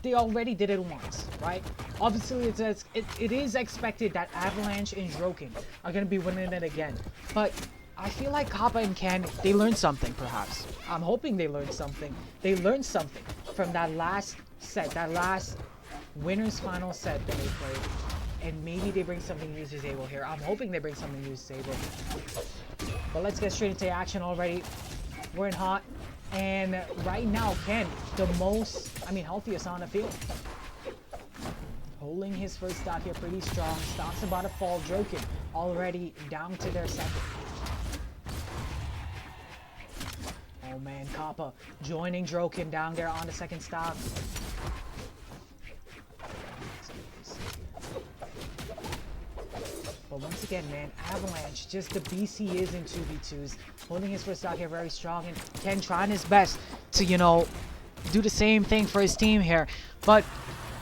they already did it once, right? Obviously, it is expected that Avalanche and Droken are going to be winning it again. But I feel like Kappa and Ken, they learned something, perhaps. I'm hoping they learned something. They learned something from that last set, that last winners final set that they played. And maybe they bring something new to the table here. I'm hoping they bring something new to the table. But let's get straight into action already. We're in hot. And right now, Ken, the most, healthiest on the field. Holding his first stock here pretty strong. Stock's about to fall. Droken already down to their second. Oh man, Kappa joining Droken down there on the second stock. But once again, man, Avalanche, just the beast he is in 2v2s. Holding his first stock here very strong. And Ken trying his best to, do the same thing for his team here. But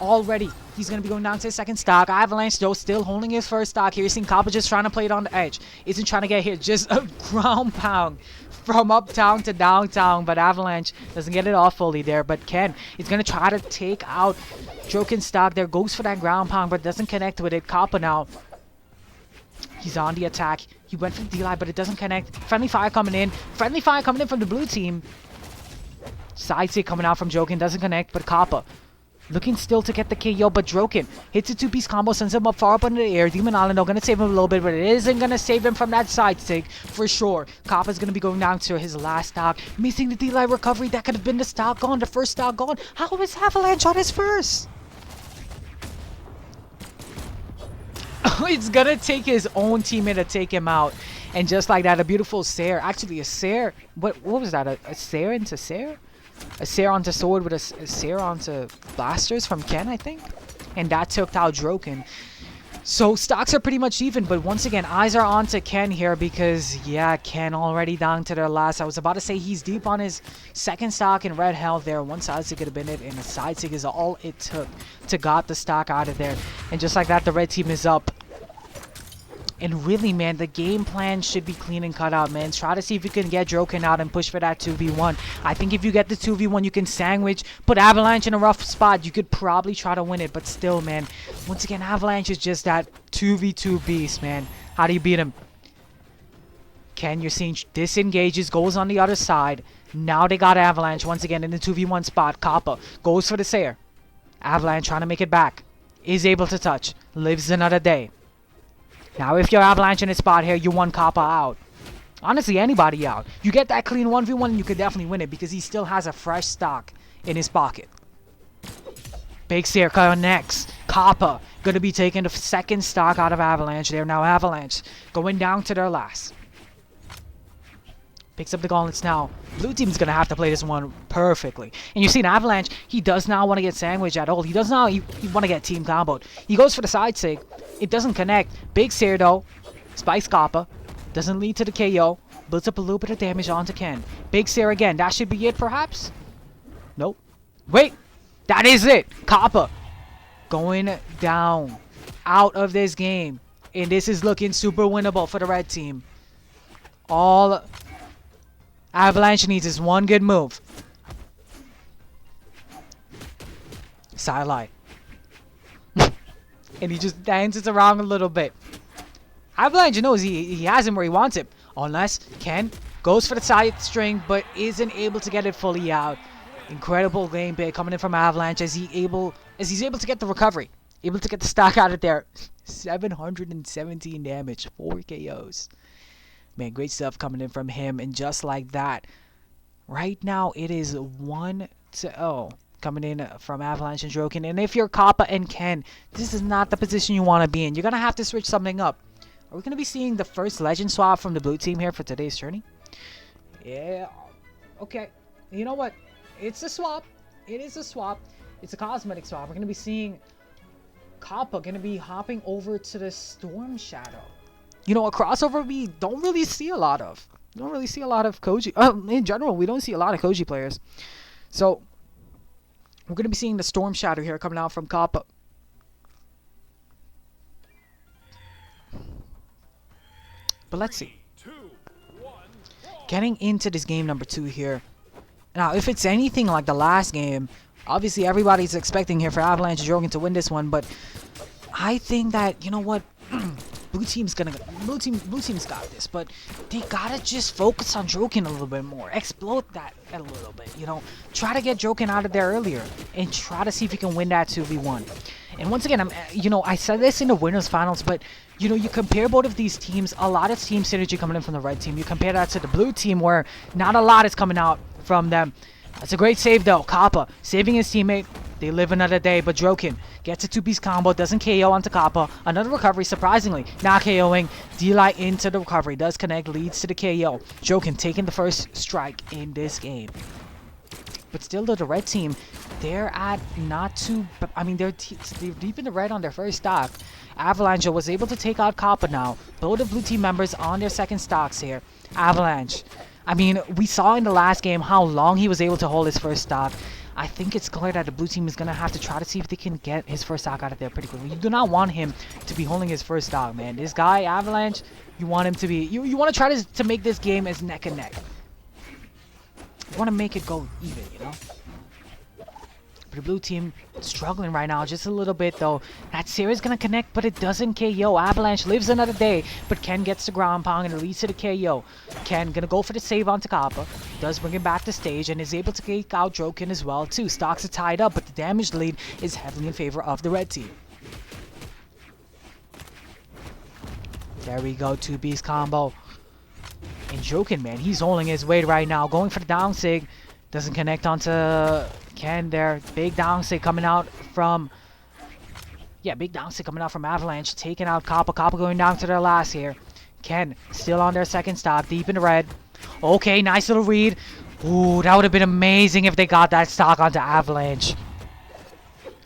already, he's going to be going down to his second stock. Avalanche, though, still holding his first stock here. You're seeing Kappa just trying to play it on the edge. Isn't trying to get hit. Just a ground pound from uptown to downtown. But Avalanche doesn't get it off fully there. But Ken is going to try to take out Droken's stock there. Goes for that ground pound, but doesn't connect with it. Kappa now. He's on the attack. He went for the D-line, but it doesn't connect. Friendly fire coming in. Friendly fire coming in from the blue team. Side stick coming out from Droken. Doesn't connect, but Kappa looking still to get the KO, but Droken hits a two-piece combo, sends him up far up in the air. Demon Island, though, going to save him a little bit, but it isn't going to save him from that side stick for sure. Kappa's going to be going down to his last stock. Missing the D-line recovery. That could have been the stock gone, the first stock gone. How is Avalanche on his first? It's gonna take his own teammate to take him out. And just like that, a beautiful Sair. Actually, a Sair. What was that? A Sair into Sair? A Sair onto sword with a Sair onto blasters from Ken, I think. And that took out Droken. So stocks are pretty much even, but once again, eyes are on to Ken here because, yeah, Ken already down to their last. I was about to say he's deep on his second stock in red health there. One side stick could have been it, and a side stick is all it took to got the stock out of there. And just like that, the red team is up. And really, man, the game plan should be clean and cut out, man. Try to see if you can get Droken out and push for that 2v1. I think if you get the 2v1, you can sandwich, put Avalanche in a rough spot. You could probably try to win it, but still, man. Once again, Avalanche is just that 2v2 beast, man. How do you beat him? Ken, you're seeing disengages, goes on the other side. Now they got Avalanche once again in the 2v1 spot. Kappa goes for the Sair. Avalanche trying to make it back. Is able to touch. Lives another day. Now, if you're Avalanche in a spot here, you want Kappa out. Honestly, anybody out. You get that clean 1v1 and you could definitely win it because he still has a fresh stock in his pocket. Big Sair connects. Kappa going to be taking the second stock out of Avalanche there. Now, Avalanche going down to their last. Picks up the gauntlets now. Blue team's going to have to play this one perfectly. And you see an Avalanche, he does not want to get sandwiched at all. He does not he want to get team comboed. He goes for the side stick. It doesn't connect. Big Sair though. Spikes Kappa. Doesn't lead to the KO. Builds up a little bit of damage onto Ken. Big Sair again. That should be it perhaps? Nope. Wait. That is it. Kappa going down. Out of this game. And this is looking super winnable for the red team. All Avalanche needs is one good move. Sideline. And he just dances around a little bit. Avalanche knows he has him where he wants him. Unless Ken goes for the side string, but isn't able to get it fully out. Incredible gameplay coming in from Avalanche as he's able to get the recovery. Able to get the stock out of there. 717 damage. 4 KOs. Man, great stuff coming in from him. And just like that, right now it is 1-0 coming in from Avalanche and Droken. And if you're Kappa and Ken, this is not the position you want to be in. You're going to have to switch something up. Are we going to be seeing the first legend swap from the blue team here for today's journey? Yeah. Okay. You know what? It's a swap. It is a swap. It's a cosmetic swap. We're going to be seeing Kappa going to be hopping over to the Storm Shadow. You know, a crossover we don't really see a lot of. We don't really see a lot of Koji. In general, we don't see a lot of Koji players. So, we're going to be seeing the Storm Shadow here coming out from Kappa. But let's see. Getting into this game number 2 here. Now, if it's anything like the last game, Obviously, everybody's expecting here for Avalanche and Droken to win this one, but I think that, you know what, blue team's got this, but they gotta just focus on Droken a little bit more, explode that a little bit, you know, try to get Droken out of there earlier, and try to see if you can win that 2v1. And once again, I said this in the winners finals, but you know, you compare both of these teams, a lot of team synergy coming in from the red team. You compare that to the blue team, where not a lot is coming out from them. That's a great save though. Kappa saving his teammate. They live another day, but Droken gets a two-piece combo, doesn't KO onto Kappa. Another recovery, surprisingly, not KOing. D-Light into the recovery, does connect, leads to the KO. Droken taking the first strike in this game. But still, though, the red team, they're at not too... I mean, they're deep in the red on their first stock. Avalanche was able to take out Kappa now. Both the blue team members on their second stocks here. Avalanche. I mean, we saw in the last game how long he was able to hold his first stock. I think it's clear that the blue team is going to have to try to see if they can get his first stock out of there pretty quickly. You do not want him to be holding his first stock, man. This guy, Avalanche, you want him to be... You want to try to make this game as neck and neck. You want to make it go even, you know? But the blue team struggling right now just a little bit, though. That series going to connect, but it doesn't KO. Avalanche lives another day, but Ken gets the ground pound and it leads to the KO. Ken going to go for the save onto Kappa. Does bring him back to stage and is able to take out Droken as well, too. Stocks are tied up, but the damage lead is heavily in favor of the red team. There we go, two-piece combo. And Droken, man, he's holding his weight right now. Going for the down sig. Doesn't connect onto Ken there. Big down sig coming out from... Yeah, big down sig coming out from Avalanche. Taking out Kappa. Kappa going down to their last here. Ken still on their second stock. Deep in the red. Okay, nice little read. Ooh, that would have been amazing if they got that stock onto Avalanche.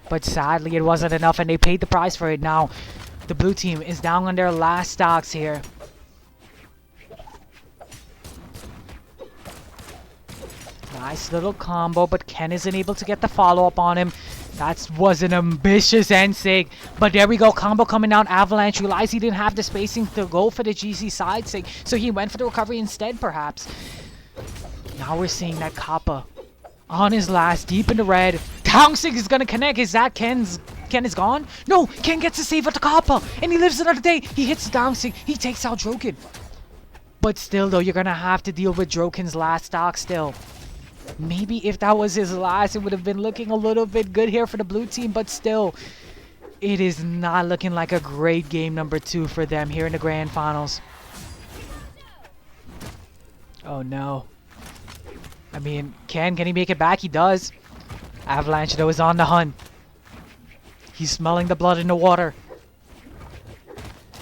But sadly, it wasn't enough and they paid the price for it. Now, the blue team is down on their last stocks here. Nice little combo, but Ken isn't able to get the follow-up on him. That was an ambitious end sig. But there we go, combo coming down. Avalanche realized he didn't have the spacing to go for the GC side sig, so he went for the recovery instead, perhaps. Now we're seeing that Kappa on his last, deep in the red. Down sig is going to connect. Is that Ken is gone? No, Ken gets a save at the Kappa, and he lives another day. He hits the down sig. He takes out Droken. But still, though, you're going to have to deal with Droken's last stock still. Maybe if that was his last, it would have been looking a little bit good here for the blue team, but still, it is not looking like a great game number 2 for them here in the grand finals. Oh no. I mean, can he make it back? He does. Avalanche, though, is on the hunt. He's smelling the blood in the water.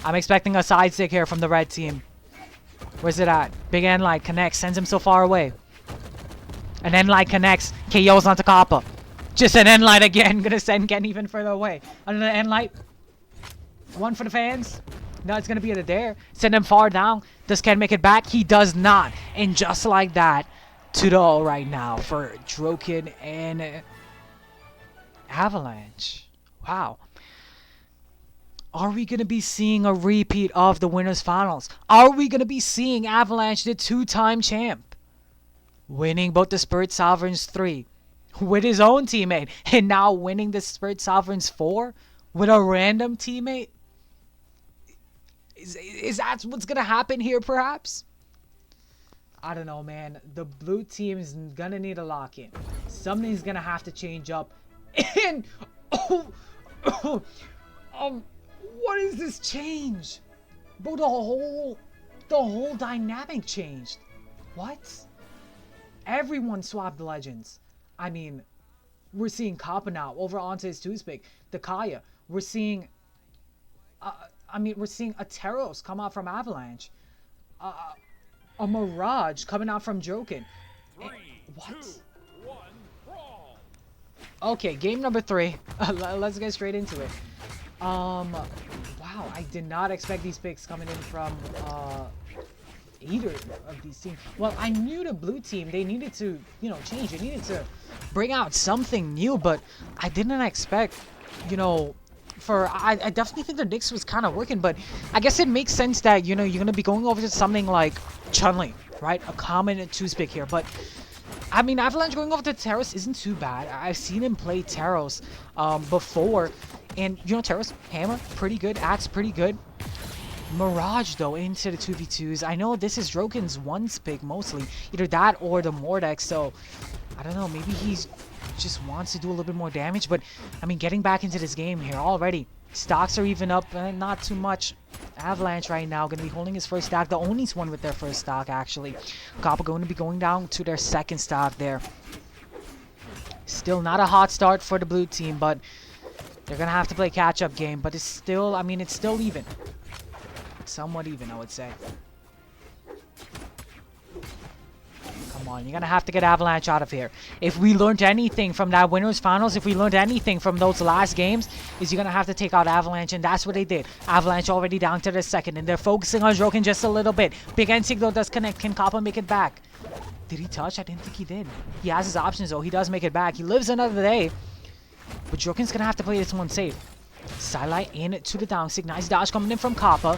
I'm expecting a side stick here from the red team. Where's it at? Big end light connects, sends him so far away. An end light connects, KOs onto Kappa. Just an end light again, gonna send Ken even further away. Another end light. One for the fans. No, it's gonna be at a dare. Send him far down. Does Ken make it back? He does not. And just like that, 2-0 right now for Droken and Avalanche. Wow. Are we going to be seeing a repeat of the winners finals? Are we going to be seeing Avalanche, the 2-time champ, winning both the Spirit Sovereigns 3 with his own teammate, and now winning the Spirit Sovereigns 4 with a random teammate? Is that what's going to happen here, perhaps? I don't know, man. The blue team is going to need a lock-in. Something's going to have to change up. And... what is this change? Bro, the whole dynamic changed. What? Everyone swapped legends. I mean, we're seeing Kappa now over onto his toothpick. The Kaya. We're seeing... we're seeing a Teros come out from Avalanche. A Mirage coming out from Droken. What? 2, 1, brawl. Okay, game number 3. Let's get straight into it. Wow, I did not expect these picks coming in from either of these teams. Well, I knew the blue team, they needed to, change. They needed to bring out something new, but I didn't expect, I definitely think the Nyx was kind of working, but I guess it makes sense that, you're going to be going over to something like Chun-Li, right? A common toothpick here, but I mean, Avalanche going over to Terrace isn't too bad. I've seen him play Terrace before. And, you know, Terrace, hammer, pretty good. Axe, pretty good. Mirage, though, into the 2v2s. I know this is Droken's ones pick, mostly. Either that or the Mordex, so... I don't know, maybe he's just wants to do a little bit more damage. But, I mean, getting back into this game here already. Stocks are even up, not too much. Avalanche right now going to be holding his first stock. The only one with their first stock, actually. Kappa going to be going down to their second stock there. Still not a hot start for the blue team, but they're going to have to play catch-up game. But it's still, I mean, it's still even. It's somewhat even, I would say. Come on, you're going to have to get Avalanche out of here. If we learned anything from that winners finals, if we learned anything from those last games, is you're going to have to take out Avalanche, and that's what they did. Avalanche already down to the second, and they're focusing on Droken just a little bit. Big N-Sig, though, does connect. Can Kappa make it back? Did he touch? I didn't think he did. He has his options, though. He does make it back. He lives another day. But Droken's going to have to play this one safe. Sidelight in to the downsig. Nice dodge coming in from Kappa.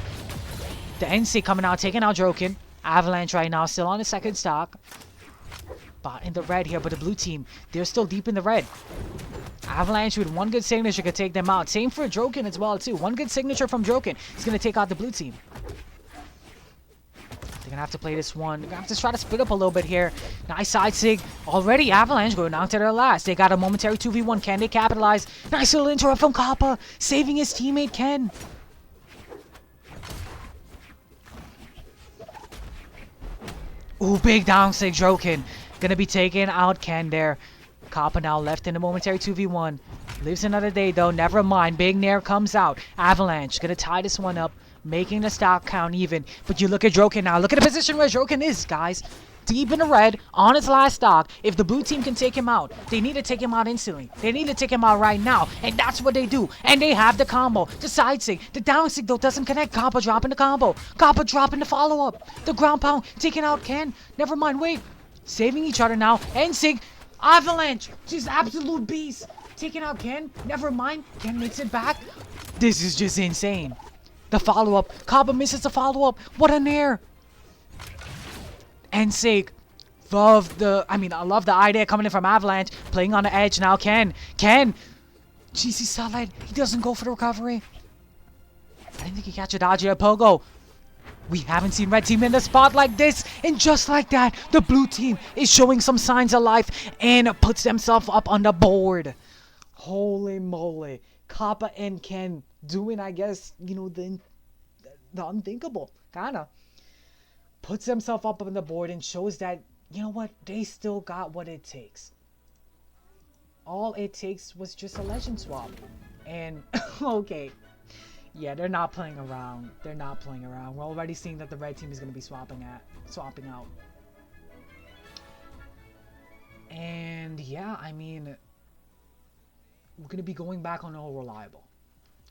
The N-Sig coming out, taking out Droken. Avalanche right now, still on the second stock. Bot in the red here, but the blue team, they're still deep in the red. Avalanche with one good signature could take them out. Same for Droken as well, too. One good signature from Droken is going to take out the blue team. They're going to have to play this one. They're going to have to try to split up a little bit here. Nice side sig. Already Avalanche going down to their last. They got a momentary 2v1. Can they capitalize? Nice little interrupt from Kappa, saving his teammate Ken. Ooh, big down sig Droken. Gonna be taking out Ken there. Kappa now left in a momentary 2v1. Lives another day though, never mind. Big Nair comes out. Avalanche gonna tie this one up, making the stock count even. But you look at Droken now. Look at the position where Droken is, guys. Deep in the red, on his last stock. If the blue team can take him out, they need to take him out instantly. They need to take him out right now. And that's what they do. And they have the combo. The side sig. The down sig, though, doesn't connect. Kappa dropping the combo. Kappa dropping the follow-up. The ground pound. Taking out Ken. Never mind, wait. Saving each other now. N-Sig. Avalanche. Just absolute beast. Taking out Ken. Never mind. Ken makes it back. This is just insane. The follow-up. Kappa misses the follow-up. What an air. N-Sig. I love the idea coming in from Avalanche. Playing on the edge now. Ken. GC Starlight. He doesn't go for the recovery. I didn't think he catch a dodge here. Pogo. We haven't seen red team in the spot like this. And just like that, the blue team is showing some signs of life and puts themselves up on the board. Holy moly. Kappa and Ken doing, I guess, you know, the unthinkable. Kinda. Puts himself up on the board and shows that, you know what, they still got what it takes. All it takes was just a legend swap. And, okay. Yeah, they're not playing around. They're not playing around. We're already seeing that the red team is going to be swapping out. And, yeah, I mean, we're going to be going back on all reliable.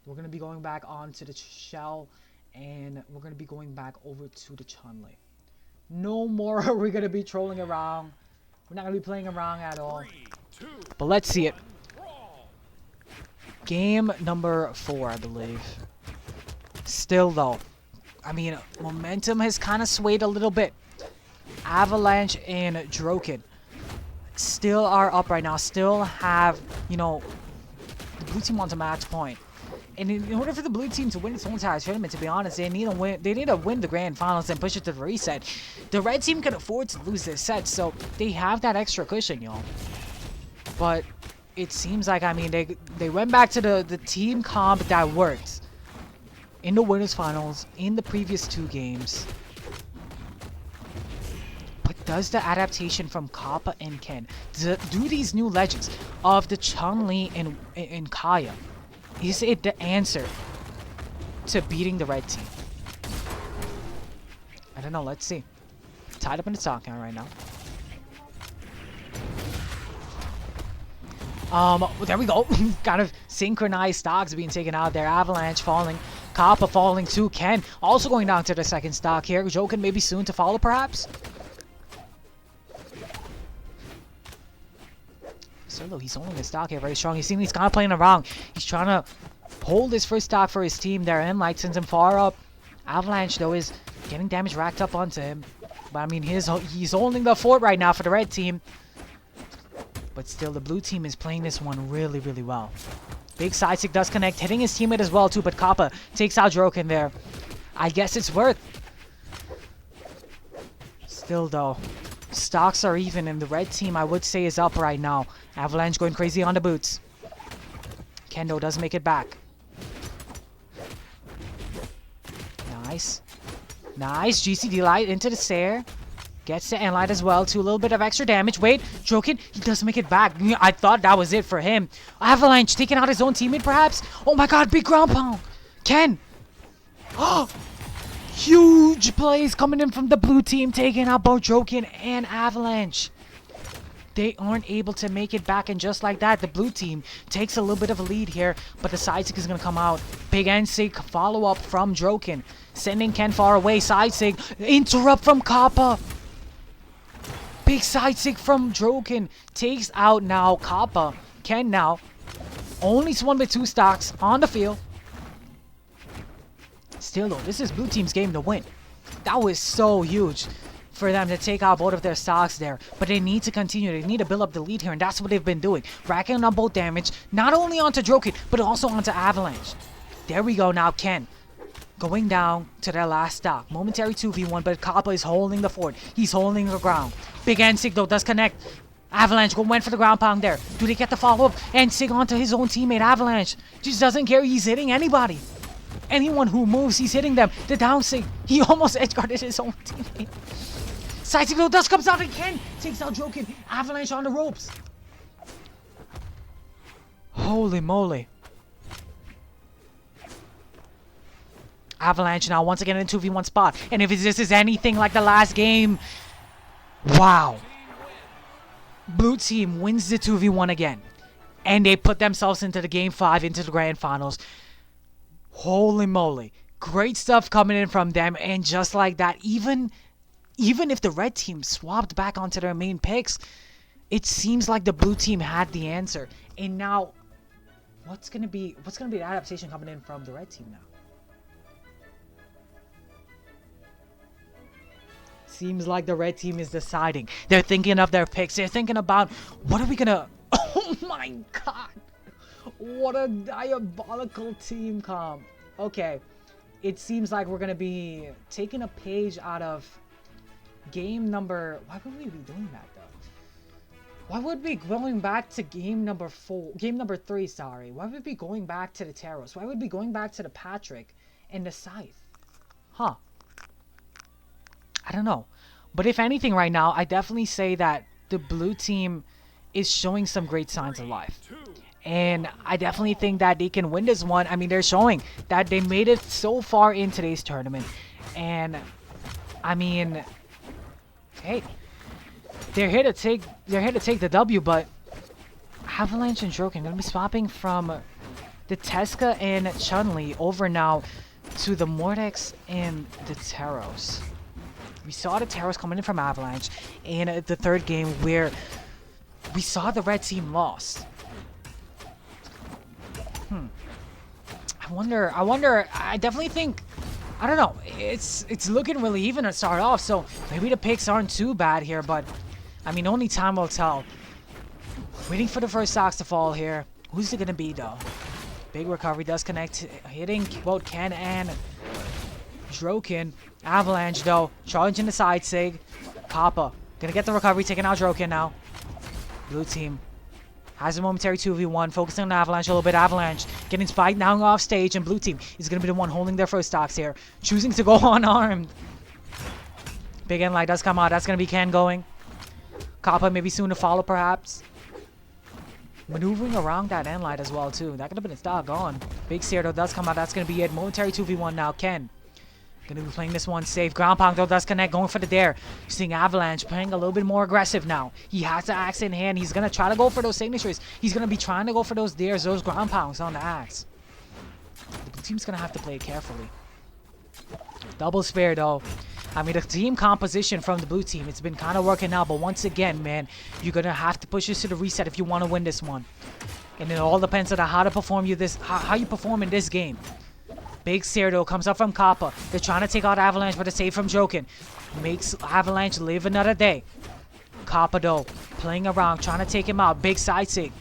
We're going to be going back onto the shell. And we're going to be going back over to the Chun-Li. No more are we going to be trolling around. We're not going to be playing around at all. 3, 2, But let's see it. brawl. Game number 4, I believe. Still, though, I mean, momentum has kind of swayed a little bit. Avalanche and Droken still are up right now. Still have, you know, the blue team wants a match point. And in order for the blue team to win its entire tournament, to be honest, they need to win the grand finals and push it to the reset. The red team can afford to lose this set, so they have that extra cushion, y'all. But it seems like, I mean, they went back to the team comp that worked in the winners finals in the previous 2 games. But does the adaptation from Kappa and Ken, do these new legends of the Chun-Li and Kaya, is it the answer to beating the red team? I don't know. Let's see. Tied up in the stock count right now. There we go. Kind of synchronized stocks being taken out there. Avalanche falling. Kappa falling too. Ken also going down to the second stock here. Droken maybe soon to follow, perhaps. Solo, he's holding his stock here very strong. He's kind of playing around. He's trying to hold his first stock for his team there. And Light sends him far up. Avalanche, though, is getting damage racked up onto him. But, I mean, he's holding the fort right now for the red team. But still, the blue team is playing this one really, really well. Big side stick does connect, hitting his teammate as well too, but Kappa takes out Droken there. I guess it's worth. Still though, stocks are even and the red team I would say is up right now. Avalanche going crazy on the boots. Kendo does make it back. Nice. Nice. GCD light into the Sair. Gets the Enlight as well too. A little bit of extra damage. Wait, Droken, he does make it back. I thought that was it for him. Avalanche taking out his own teammate perhaps. Oh my god, big ground pound. Ken. Oh, huge plays coming in from the blue team, taking out both Droken and Avalanche. They aren't able to make it back, and just like that, the blue team takes a little bit of a lead here, but the side sig is going to come out. Big NSIG follow-up from Droken, sending Ken far away. Side sig, interrupt from Kappa. Big side sig from Droken, takes out now Kappa. Ken now, only one with 2 stocks on the field. Still though, this is blue team's game to win. That was so huge for them to take out both of their stocks there. But they need to continue. They need to build up the lead here, and that's what they've been doing. Racking on both damage, not only onto Droken, but also onto Avalanche. There we go now, Ken. Going down to their last stock. Momentary 2v1, but Kappa is holding the fort. He's holding the ground. Big NSIG though does connect. Avalanche went for the ground pound there. Do they get the follow-up? NSIG onto his own teammate, Avalanche. Just doesn't care. He's hitting anybody. Anyone who moves, he's hitting them. The down sig, he almost edgeguarded his own teammate. Side sig though dust comes out again. Takes out Droken. Avalanche on the ropes. Holy moly. Avalanche now once again in a 2v1 spot. And if this is anything like the last game, wow. Blue team wins the 2v1 again. And they put themselves into the game 5, into the grand finals. Holy moly. Great stuff coming in from them. And just like that, even if the red team swapped back onto their main picks, it seems like the blue team had the answer. And now, what's gonna be the adaptation coming in from the red team now? Seems like the red team is deciding. They're thinking of their picks. They're thinking about, what are we gonna... Oh my god! What a diabolical team comp. Okay. It seems like we're gonna be taking a page out of game number... Why would we be doing that though? Why would we be going back to game number 3, sorry. Why would we be going back to the Taros? Why would we be going back to the Patrick and the Scythe? Huh. I don't know. But if anything right now, I definitely say that the blue team is showing some great signs of life. And I definitely think that they can win this one. I mean, they're showing that they made it so far in today's tournament. And, I mean, hey, they're here to take the W, but Avalanche and Droken going to be swapping from the Teska and Chun-Li over now to the Mordex and the Taros. We saw the Taros coming in from Avalanche in the third game where we saw the red team lost. I wonder, I definitely think, I don't know, it's looking really even to start off, so maybe the picks aren't too bad here, but I mean, only time will tell. Waiting for the first stocks to fall here. Who's it gonna be though? Big recovery does connect, hitting both Ken and Droken. Avalanche though, charging the side sig. Kappa gonna get the recovery, taking out Droken now. Blue team has a momentary 2v1, focusing on Avalanche a little bit. Avalanche getting spiked now off stage, and blue team is gonna be the one holding their first stocks here, choosing to go unarmed. Big Enlight does come out. That's gonna be Ken going. Kappa maybe soon to follow perhaps. Maneuvering around that Enlight as well too. That could have been his doggone. Big Seer though does come out. That's gonna be it. Momentary 2v1 now. Ken gonna be playing this one safe. Ground pound though does connect, going for the dare. Seeing Avalanche playing a little bit more aggressive now. He has the axe in hand. He's gonna try to go for those signatures. He's gonna be trying to go for those dares, those ground pounds on the axe. The team's gonna have to play it carefully. Double spare though. I mean, the team composition from the blue team, it's been kind of working out, but once again, man, you're gonna have to push this to the reset if you want to win this one. And it all depends on how you perform in this game. Big Cyrdo comes up from Kappa. They're trying to take out Avalanche, but a save from Droken makes Avalanche live another day. Kappa though, playing around, trying to take him out. Big side sig.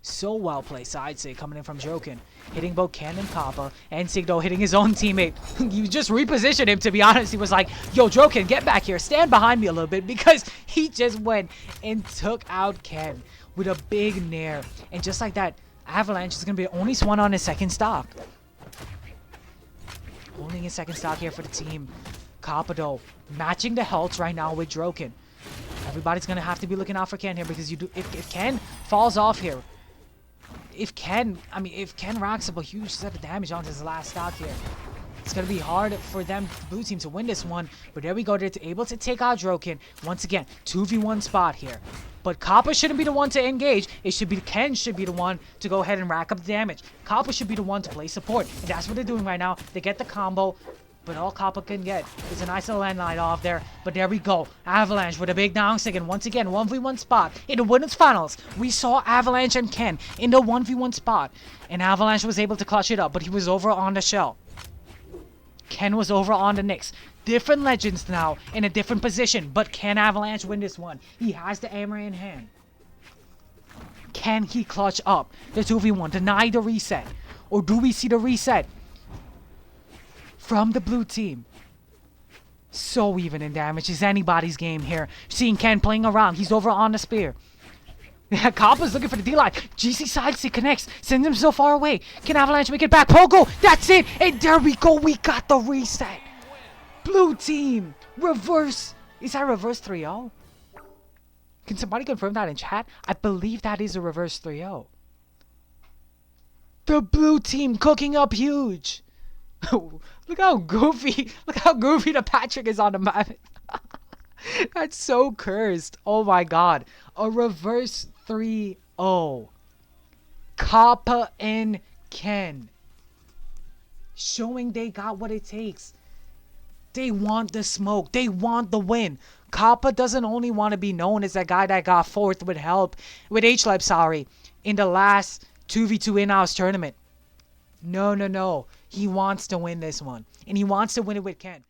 So well played side sig coming in from Droken. Hitting both Ken and Kappa. And Sigdo hitting his own teammate. You just repositioned him, to be honest. He was like, yo, Droken, get back here. Stand behind me a little bit. Because he just went and took out Ken with a big nair. And just like that, Avalanche is going to be the only one on his second stock. Holding his second stock here for the team. Kappa though, matching the health right now with Droken. Everybody's going to have to be looking out for Ken here. Because if Ken falls off here, if Ken racks up a huge set of damage onto his last stock here, it's going to be hard for them, the blue team, to win this one. But there we go. They're able to take out Droken. Once again, 2v1 spot here. But Kappa shouldn't be the one to engage. It should be Ken should be the one to go ahead and rack up the damage. Kappa should be the one to play support. And that's what they're doing right now. They get the combo. But all Kappa can get is a nice little landline off there. But there we go. Avalanche with a big down stick. And once again, 1v1 spot. In the women's finals, we saw Avalanche and Ken in the 1v1 spot. And Avalanche was able to clutch it up. But he was over on the shell. Ken was over on the Nyx. Different legends now in a different position. But can Avalanche win this one? He has the hammer in hand. Can he clutch up the 2v1? Deny the reset? Or do we see the reset from the blue team? So even in damage is anybody's game here. Seeing Ken playing around. He's over on the spear. Kappa's looking for the D-line. GC side stick connects. Sends him so far away. Can Avalanche make it back? Pogo! That's it! And there we go. We got the reset. Blue team. Reverse. Is that reverse 3-0? Can somebody confirm that in chat? I believe that is a reverse 3-0. The blue team cooking up huge. Look how goofy the Patrick is on the map. That's so cursed. Oh my god. A reverse 3-0. Kappa and Ken. Showing they got what it takes. They want the smoke. They want the win. Kappa doesn't only want to be known as that guy that got fourth with H-Lab, sorry, in the last 2v2 in-house tournament. No. He wants to win this one. And he wants to win it with Ken.